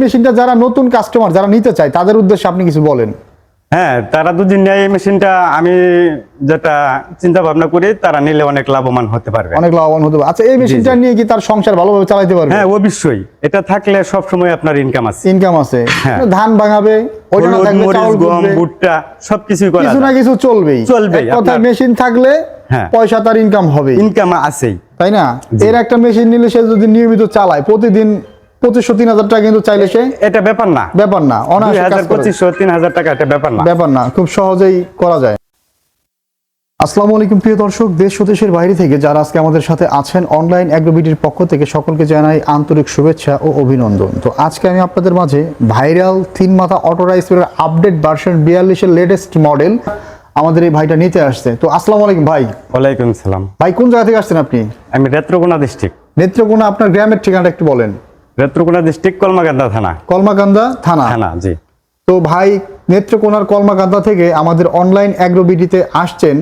মেশিনটা যারা নতুন কাস্টমার যারা নিতে চায় তাদের উদ্দেশ্যে আপনি কিছু বলেন। হ্যাঁ, তারা যদি নেয় এই মেশিনটা, আমি যেটা চিন্তা ভাবনা করি, তারা নিলে অনেক লাভবান হতে পারবে, অনেক লাভবান হতে পারবে। আচ্ছা, এই মেশিনটা নিয়ে কি তার সংসার ভালোভাবে চালাতে পারবে? হ্যাঁ, অবশ্যই। এটা থাকলে সব সময় আপনার ইনকাম আছে। ইনকাম আছে, হ্যাঁ। ধান ভাঙাবে, ওইটা না থাকলে চাউল গম, কুটবে, ভুট্টা সবকিছুই করা কিছু না যায়। কিছু চলবেই। চলবেই। এক কথায় মেশিন থাকলে হ্যাঁ, পয়সা তার ইনকাম হবে, ইনকাম আছেই, তাই না? এর একটা মেশিন নিলে সে যদি নিয়মিত চালায় প্রতিদিন 2500-3000 টাকা কিন্তু চাইলে সে এটা ব্যাপার না, ব্যাপার না, অনায়াসে কাজ করে। 2500-3000 টাকা এটা ব্যাপার না, ব্যাপার না, খুব সহজেই করা যায়। আসসালামু আলাইকুম প্রিয় দর্শক, দেশ ও দেশের বাইরে থেকে যারা আজকে আমাদের সাথে আছেন, অনলাইন অ্যাগ্রোবিডির পক্ষ থেকে সকলকে জানাই আন্তরিক শুভেচ্ছা ও অভিনন্দন। তো আজকে আমি আপনাদের মাঝে ভাইরাল 3 মাথা auto rice Miller update version 42 এর লেটেস্ট মডেল আমাদের এই ভাইটা নিতে আসছে। তো আসসালামু আলাইকুম ভাই। ওয়ালাইকুম সালাম। ভাই কোন জায়গা থেকে আসছেন আপনি? আমি নেত্রকোনা ডিস্ট্রিক্ট। নেত্রকোনা, আপনার গ্রামের ঠিকানাটা একটু বলেন। নেত্রকোনা ডিস্ট্রিক্ট, কলমাকান্দা থানা। কলমাকান্দা থানা। জি। তো ভাই নেত্রকোনার কলমাকান্দা থেকে আমাদের অনলাইন অ্যাগ্রোবিডিতে আসছেন,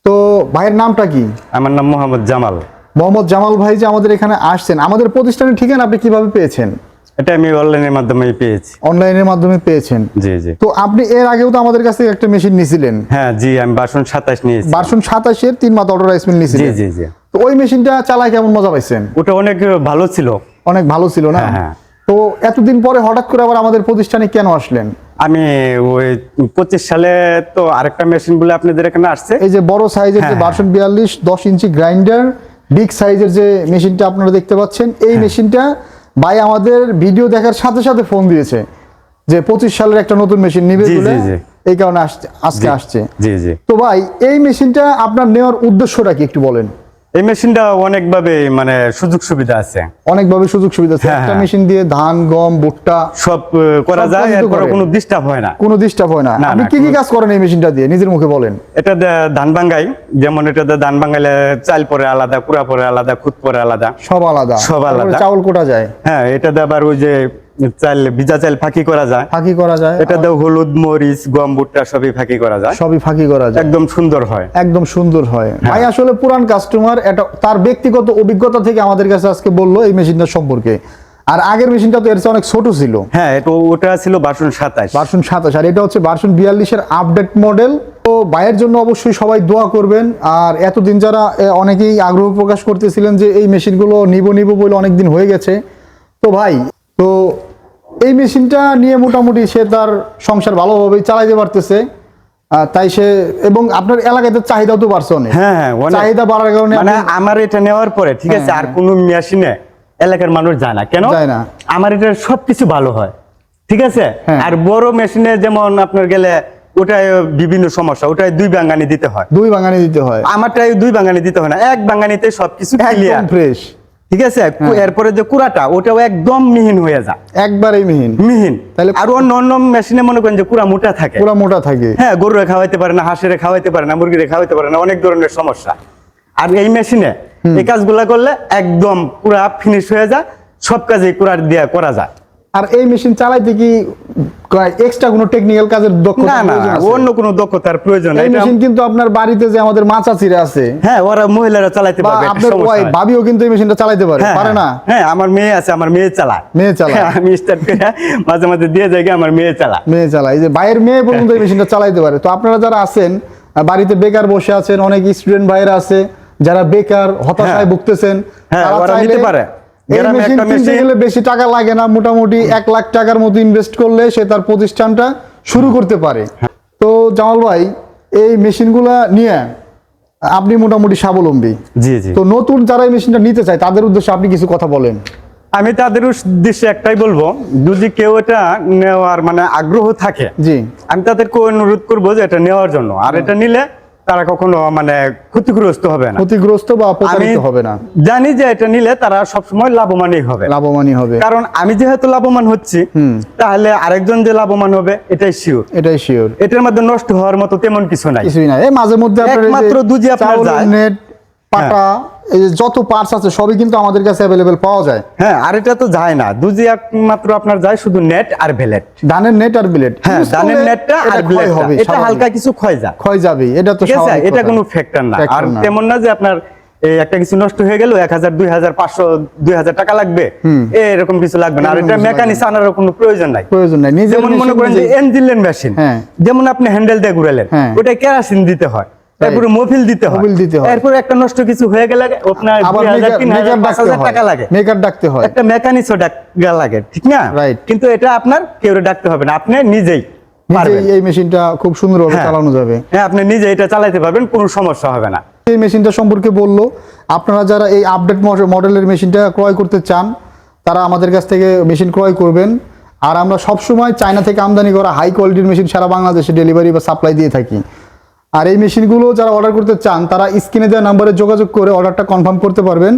তো ভাইয়ের নামটা কি? আমার নাম মোহাম্মদ জামাল। মোহাম্মদ জামাল ভাই যে আমাদের এখানে আসছেন, আমাদের প্রতিষ্ঠানের ঠিকানা আপনি কিভাবে পেয়েছেন? এটা আমি অনলাইনের মাধ্যমে পেয়েছি। অনলাইনের মাধ্যমে পেয়েছেন? জি জি। তো আপনি এর আগেও তো আমাদের কাছ থেকে একটা মেশিন নিয়েছিলেন। হ্যাঁ জি, আমি ভার্সন 27 নিয়েছি। ভার্সন 27 এর 3 মাথা অটো রাইস মিল জি নিয়েছিলেন। জি জি। তো ওই মেশিনটা চালায় কেমন মজা পাইছেন? ওটা অনেক ভালো ছিল। অনেক ভালো ছিল না? হ্যাঁ। তো এতদিন পরে হঠাৎ করে আবার আমাদের প্রতিষ্ঠানে কেন আসলেন? আমি ওই 25 সালে তো আরেকটা মেশিন বলে আপনাদের এখানে আসছে, এই যে বড় সাইজের যে ভার্সন 42 10 ইঞ্চি গ্রাইন্ডার বিগ সাইজের যে মেশিনটা আপনারা দেখতে পাচ্ছেন, এই মেশিনটা ভাই আমাদের ভিডিও দেখার সাথে সাথে ফোন দিয়েছে যে 25 সালের একটা নতুন মেশিন নিবে বলে, এই কারণে আজকে আসছে। জি জি। তো ভাই এই মেশিনটা আপনার নেওয়ার উদ্দেশ্যটা কি একটু বলেন? এই মেশিনটা অনেকভাবে মানে সুযোগ সুবিধা আছে, অনেকভাবে সুযোগ সুবিধা আছে। একটা মেশিন দিয়ে ধান, গম, ভুট্টা সব করা যায়, এরপর কোনো ডিস্টার্ব হয় না। কোনো ডিস্টার্ব হয় না। আপনি কি কি কাজ করেন এই মেশিনটা দিয়ে নিজের মুখে বলেন? এটা ধান ভাঙ্গাই, যেমন এটা ধান ভাঙ্গাইলে চাল পরে আলাদা, কুড়া পরে আলাদা, খুদ পরে আলাদা, সব আলাদা, সব আলাদা। চাউল কোটা যায়। হ্যাঁ, এটা আবার ওই যে চাল, ভিজা চাল ফাঁকি করা যায়, ফাঁকি করা যায়। এটা দাও হলুদ, মরিচ, গম, ভুট্টা সবই ফাঁকি করা যায়, সবই ফাঁকি করা যায়, একদম সুন্দর হয়, একদম সুন্দর হয়। ভাই আসলে পুরান কাস্টমার, এটা তার ব্যক্তিগত অভিজ্ঞতা থেকে আমাদের কাছে আজকে বললো এই মেশিনটা সম্পর্কে। আর আগের মেশিনটা তো এর চেয়ে অনেক ছোট ছিল। হ্যাঁ, ওটা ছিল ভার্সন 27। ভার্সন 27 আর এটা হচ্ছে ভার্সন 42 এর আপডেট মডেল। তো ভাইয়ের জন্য অবশ্যই সবাই দোয়া করবেন। আর এতদিন যারা অনেকেই আগ্রহ প্রকাশ করতেছিলেন যে এই মেশিনগুলো নিব বলে অনেকদিন হয়ে গেছে। তো ভাই, তো এই মেশিনটা নিয়ে মোটামুটি সে তার সংসার ভালোভাবেই চালাইতে পারতেছে, তাই সে, এবং আপনার এলাকায় তো চাহিদাও তো বাড়ছে অনেক। হ্যাঁ, চাহিদা বাড়ার কারণে মানে আমার এটা নেওয়ার পরে ঠিক আছে, আর কোনো মেশিনে এলাকার মানুষ যায় না। কেন যায় না? আমার এটা সবকিছু ভালো হয়, ঠিক আছে। আর বড় মেশিনে যেমন আপনার গেলে ওটাই বিভিন্ন সমস্যা, ওটাই 2 বাঙ্গানি দিতে হয়, 2 বাঙ্গানি দিতে হয়। আমারটাই 2 বাঙ্গানি দিতে হয় না, 1 বাঙ্গানিতে সবকিছু একদম ফ্রেশ, ঠিক আছে। এরপরে যে কুড়াটা, ওটাও একদম মিহিন হয়ে যায়, একবারেই মিহিন। তাহলে আর অন্য মেশিনে মনে করেন যে কুড়া মোটা থাকে, পুরো মোটা থাকে। হ্যাঁ, গরুরে খাওয়াইতে পারে না, হাঁসেরে খাওয়াইতে পারে না, মুরগিরে খাওয়াইতে পারে না, অনেক ধরনের সমস্যা। আর এই মেশিনে এই কাজগুলা করলে একদম পুরা ফিনিশ হয়ে যায়, সব কাজে কুড়ার দিয়ে করা যায়। আর এই মেশিন চালাইতে কি এক্সট্রা কোনো টেকনিক্যাল কাজের দক্ষতা না, অন্য কোনো দক্ষতার প্রয়োজন নাই। এই মেশিন কিন্তু আপনার বাড়িতে যে আমাদের মা চাচিরা আছে, হ্যাঁ, ওরা মহিলারা চালাতে পারবে, আপনার ওয়াইফ ভাবিও কিন্তু এই মেশিনটা চালাতে পারে না? হ্যাঁ, আমার মেয়ে আছে, আমার মেয়ে চালায়। আমি স্টার্ট করে মাঝে মাঝে দিয়ে যাই, আমার মেয়ে চালায়। এই যে ভাইয়ের মেয়ে পর্যন্ত এই মেশিনটা চালাতে পারে। তো আপনারা যারা আছেন বাড়িতে বেকার বসে আছেন, অনেক স্টুডেন্ট ভাইয়েরা আছে যারা বেকার হতাশায় ভুগতেছেন, তারা নিতে পারে। এই মেশিন কিনতে গেলে বেশি টাকা লাগে না, মোটামুটি 1 লাখ টাকার মতো ইনভেস্ট করলে সে তার প্রতিষ্ঠানটা শুরু করতে পারে। তো জামাল ভাই, এই মেশিনগুলা নিয়ে আপনি মোটামুটি স্বাবলম্বী। জি জি। তো নতুন যারা এই মেশিনটা নিতে চায় তাদের উদ্দেশ্যে আপনি কিছু কথা বলেন। আমি তাদের উদ্দেশ্যে একটাই বলবো, যদি কেউ এটা নেওয়ার মানে আগ্রহ থাকে, জি, আমি তাদেরকে অনুরোধ করবো যে এটা নেওয়ার জন্য। আর এটা নিলে তারা কখনো মানে ক্ষতিগ্রস্ত হবে না, বা প্রতারিত হবে না। জানি যে এটা নিলে তারা সবসময় লাভবানই হবে। কারণ আমি যেহেতু লাভবান হচ্ছি, তাহলে আরেকজন যে লাভবান হবে এটাই শিওর। এটার মধ্যে নষ্ট হওয়ার মতো তেমন কিছুই নাই। এই মাঝে মধ্যে একমাত্র দুজি আপনার নেট, পাটা, এই যত পার্টস আছে সবই কিন্তু আমাদের কাছে अवेलेबल পাওয়া যায়। হ্যাঁ, আর এটা তো যায় না, দুজি একমাত্র আপনার যায় শুধু নেট আর ব্লেড, ধানের নেট আর ব্লেড। হ্যাঁ, ধানের নেটটা আর ব্লেড হবে, এটা হালকা কিছু ক্ষয় যাবে, এটা তো স্বাভাবিক, এটা কোনো ফ্যাক্টর না। আর তেমন না যে আপনার এই একটা কিছু নষ্ট হয়ে গেল 1000 2000 500 2000 টাকা লাগবে, এরকম কিছু লাগবে না। আর এটা মেকানিক্স আনার কোনো প্রয়োজন নাই। যেমন মনে করেন যে ইঞ্জিন মেশিন, যেমন আপনি হ্যান্ডেল দিয়ে ঘুরালেন, ওটা কেরোসিন দিতে হয়, তারপরে মোবিল দিতে হয়, এরপর একটা নষ্ট কিছু হয়ে গেলে আপনার 2000 3000 5000 টাকা লাগে, মেকার ডাকতে হয়, একটা মেকানিক্সও ডাকা লাগে, ঠিক না? কিন্তু এটা আপনার কেউ ডাকতে হবে না, আপনি নিজেই পারবেন। এই মেশিনটা খুব সুন্দরভাবে চালানো যাবে। হ্যাঁ, আপনি নিজে এটা চালাতে পারবেন, কোনো সমস্যা হবে না। এই মেশিনটা সম্পর্কে বললো, আপনারা যারা এই আপডেট মডেলের মেশিনটা ক্রয় করতে চান তারা আমাদের কাছ থেকে মেশিন ক্রয় করবেন। আর আমরা সবসময় চায়না থেকে আমদানি করা হাই কোয়ালিটির মেশিন সারা বাংলাদেশে ডেলিভারি বা সাপ্লাই দিয়ে থাকি। আর এই মেশিনগুলো যারা অর্ডার করতে চান তারা স্ক্রিনে দেওয়া নাম্বারে যোগাযোগ করে অর্ডারটা কনফার্ম করতে পারবেন।